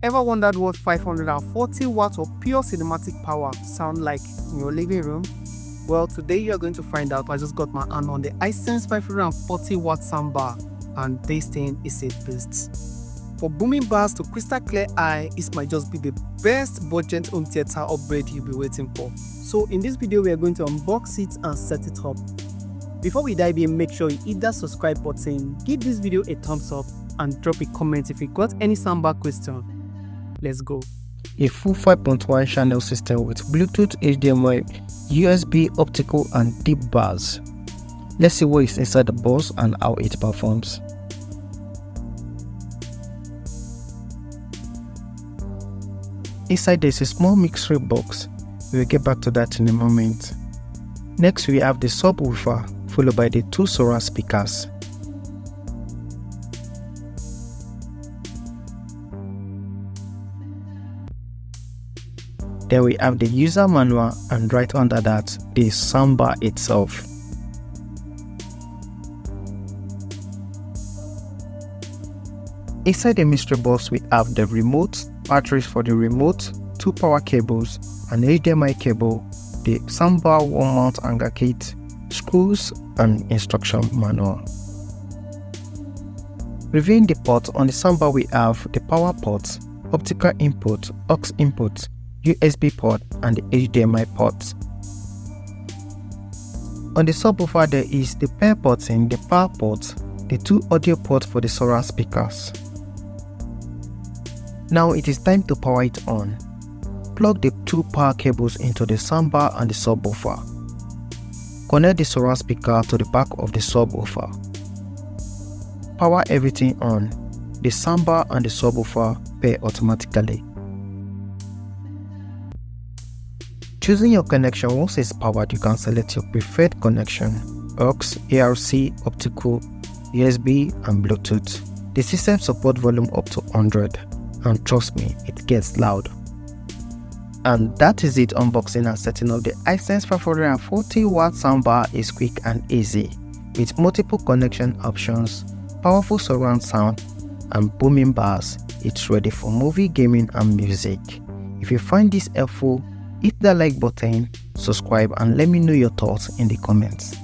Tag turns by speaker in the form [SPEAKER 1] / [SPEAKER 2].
[SPEAKER 1] Ever wondered what 540 watts of pure cinematic power sound like in your living room? Well, today you're going to find out. I just got my hand on the Hisense 540W Soundbar, and this thing is a beast. For booming bass to crystal clear eye, it might just be the best budget home theater upgrade you'll be waiting for. So in this video, we are going to unbox it and set it up. Before we dive in, make sure you hit that subscribe button, give this video a thumbs up, and drop a comment if you got any soundbar question. Let's go.
[SPEAKER 2] A full 5.1 channel system with Bluetooth, HDMI, USB, optical and deep bass. Let's see what is inside the box and how it performs. Inside there is a small mixer box. We will get back to that in a moment. Next we have the subwoofer followed by the two surround speakers. Then we have the user manual, and right under that the soundbar itself. Inside the mystery box we have the remote, batteries for the remote, two power cables, an HDMI cable, the soundbar wall mount hanger kit, screws and instruction manual. Reviewing the ports, on the soundbar we have the power port, optical input, aux input, USB port and the HDMI port. On the subwoofer there is the pair button, the power port, the two audio ports for the surround speakers. Now it is time to power it on. Plug the two power cables into the soundbar and the subwoofer. Connect the surround speaker to the back of the subwoofer. Power everything on. The soundbar and the subwoofer pair automatically. Choosing your connection, once it's powered, you can select your preferred connection: aux, ARC, optical, USB and Bluetooth. The system supports volume up to 100, and trust me, it gets loud. And that is it. Unboxing and setting up the Hisense 540W soundbar is quick and easy, with multiple connection options, powerful surround sound and booming bass. It's ready for movie, gaming and music. If you find this helpful, hit the like button, subscribe and let me know your thoughts in the comments.